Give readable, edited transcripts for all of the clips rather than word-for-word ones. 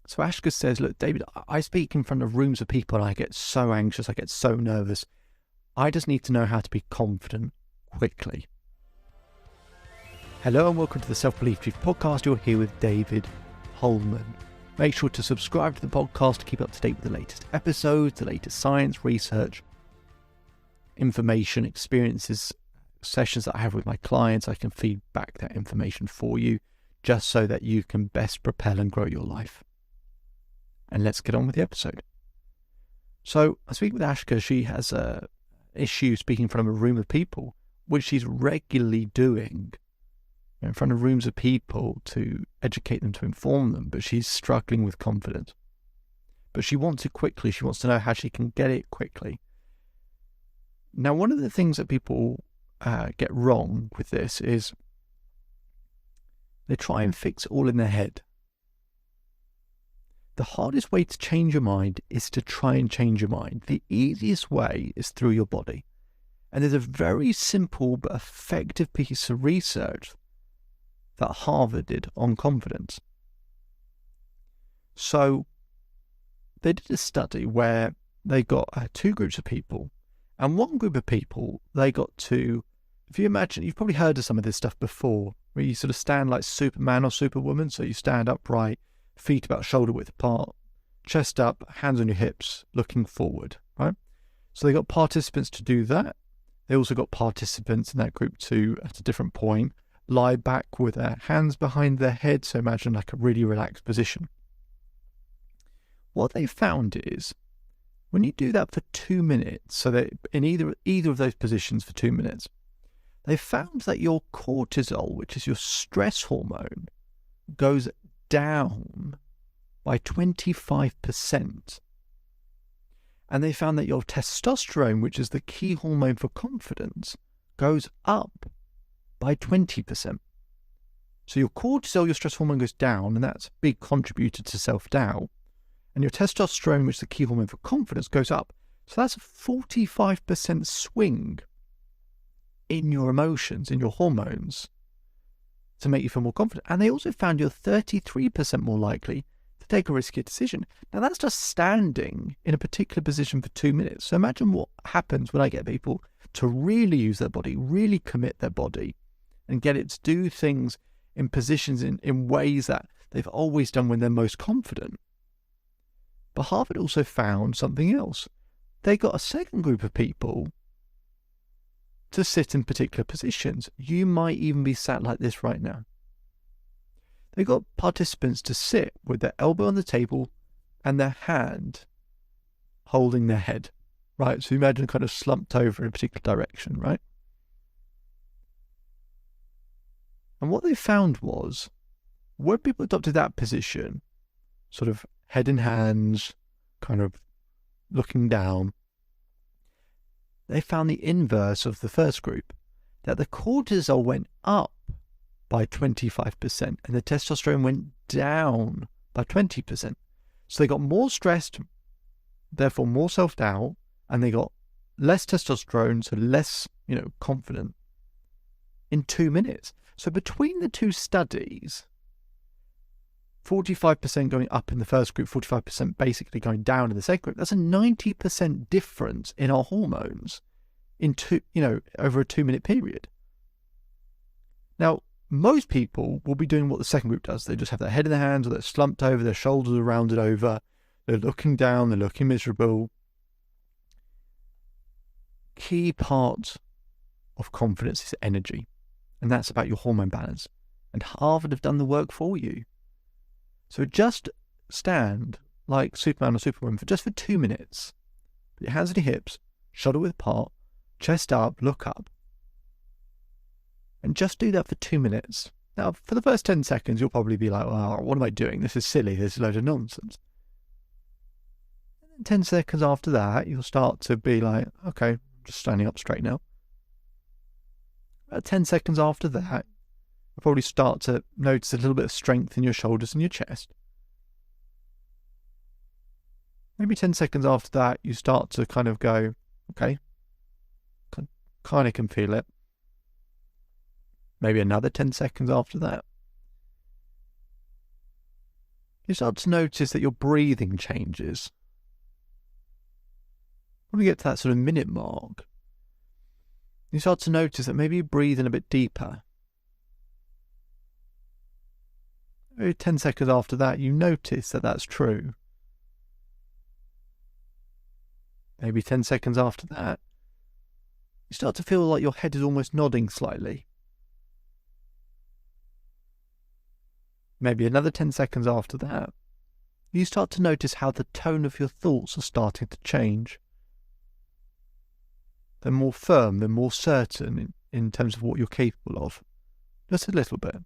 So Ashka says, look, David, I speak in front of rooms of people and I get so anxious, I get so nervous. I just need to know how to be confident quickly. Hello and welcome to the Self-Belief Chief podcast. You're here with David Holman. Make sure to subscribe to the podcast to keep up to date with the latest episodes, the latest science, research, information, experiences, sessions that I have with my clients. I can feed back that information for you just so that you can best propel and grow your life. And let's get on with the episode. So I speak with Ashka. She has a issue speaking in front of a room of people, which she's regularly doing in front of rooms of people to educate them, to inform them, but she's struggling with confidence. But she wants it quickly. She wants to know how she can get it quickly. Now, one of the things that people get wrong with this is they try and fix it all in their head. The hardest way to change your mind is to try and change your mind. The easiest way is through your body. And there's a very simple but effective piece of research that Harvard did on confidence. So they did a study where they got two groups of people. And one group of people, they got to, if you imagine, you've probably heard of some of this stuff before, where you sort of stand like Superman or Superwoman. So you stand upright, feet about shoulder width apart, chest up, hands on your hips, looking forward, right? So they got participants to do that. They also got participants in that group to, at a different point, lie back with their hands behind their head. So imagine like a really relaxed position. What they found is when you do that for 2 minutes, so that in either of those positions for 2 minutes, they found that your cortisol, which is your stress hormone, goes down by 25%. And they found that your testosterone, which is the key hormone for confidence, goes up by 20%. So your cortisol, your stress hormone, goes down, and that's a big contributor to self-doubt. And your testosterone, which is the key hormone for confidence, goes up. So that's a 45% swing in your emotions, in your hormones, to make you feel more confident. And they also found you're 33% more likely to take a riskier decision. Now, that's just standing in a particular position for 2 minutes. So imagine what happens when I get people to really use their body, really commit their body, and get it to do things in positions in ways that they've always done when they're most confident. But Harvard also found something else. They got a second group of people to sit in particular positions. You might even be sat like this right now. They got participants to sit with their elbow on the table and their hand holding their head, right? So imagine kind of slumped over in a particular direction, right? And what they found was when people adopted that position, sort of head in hands, kind of looking down, they found the inverse of the first group, that the cortisol went up by 25% and the testosterone went down by 20%. So they got more stressed, therefore more self-doubt, and they got less testosterone, so less, confident in 2 minutes. So between the two studies, 45% going up in the first group, 45% basically going down in the second group. That's a 90% difference in our hormones in over a 2 minute period. Now, most people will be doing what the second group does. They just have their head in their hands, or they're slumped over, their shoulders are rounded over, they're looking down, they're looking miserable. Key part of confidence is energy, and that's about your hormone balance. And Harvard have done the work for you. So just stand like Superman or Superwoman for 2 minutes. Put your hands on your hips, shoulder width apart, chest up, look up. And just do that for 2 minutes. Now, for the first 10 seconds, you'll probably be like, well, what am I doing? This is silly. This is a load of nonsense. And then 10 seconds after that, you'll start to be like, okay, I'm just standing up straight now. About 10 seconds after that, you'll probably start to notice a little bit of strength in your shoulders and your chest. Maybe 10 seconds after that, you start to kind of go, okay, kind of can feel it. Maybe another 10 seconds after that. you start to notice that your breathing changes. When we get to that sort of minute mark, you start to notice that maybe you breathe in a bit deeper. Maybe 10 seconds after that, you notice that that's true. Maybe 10 seconds after that, you start to feel like your head is almost nodding slightly. Maybe another 10 seconds after that, you start to notice how the tone of your thoughts are starting to change. They're more firm, they're more certain in terms of what you're capable of. Just a little bit.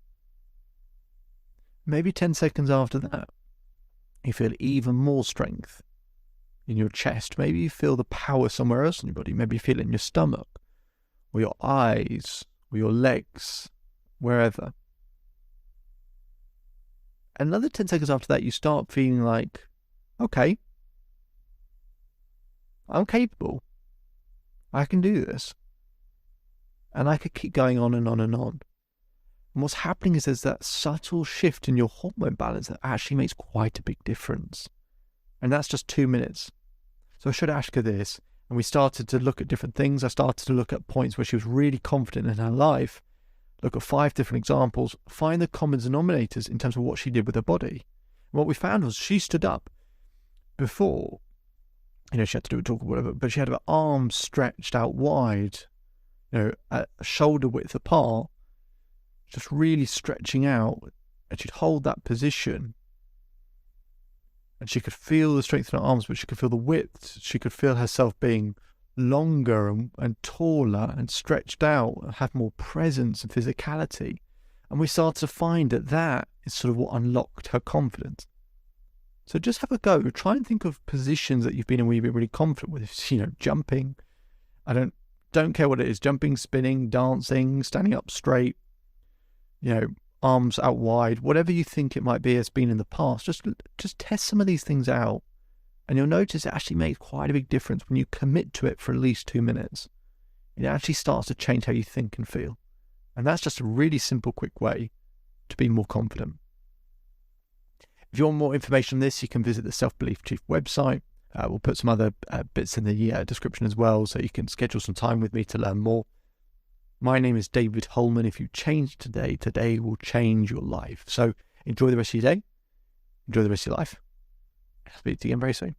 Maybe 10 seconds after that, you feel even more strength in your chest. Maybe you feel the power somewhere else in your body. Maybe you feel it in your stomach, or your eyes, or your legs, wherever. Another 10 seconds after that, you start feeling like, okay, I'm capable. I can do this. And I could keep going on and on and on. And what's happening is there's that subtle shift in your hormone balance that actually makes quite a big difference. And that's just 2 minutes. So I showed Ashka this, and we started to look at different things. I started to look at points where she was really confident in her life, look at 5 different examples, find the common denominators in terms of what she did with her body. And what we found was she stood up before, she had to do a talk or whatever, but she had her arms stretched out wide, at shoulder width apart, just really stretching out, and she'd hold that position. And she could feel the strength in her arms, but she could feel the width. She could feel herself being longer and taller and stretched out and have more presence and physicality. And we started to find that is sort of what unlocked her confidence. So just have a go. Try and think of positions that you've been in where you've been really confident with. Jumping. I don't care what it is. Jumping, spinning, dancing, standing up straight, arms out wide, whatever you think it might be has been in the past. Just test some of these things out, and you'll notice it actually makes quite a big difference when you commit to it for at least 2 minutes. It actually starts to change how you think and feel. And that's just a really simple, quick way to be more confident. If you want more information on this, you can visit the Self-Belief Chief website. We'll put some other bits in the description as well, so you can schedule some time with me to learn more. My name is David Holman. If you change today, today will change your life. So enjoy the rest of your day. Enjoy the rest of your life. I'll speak to you again very soon.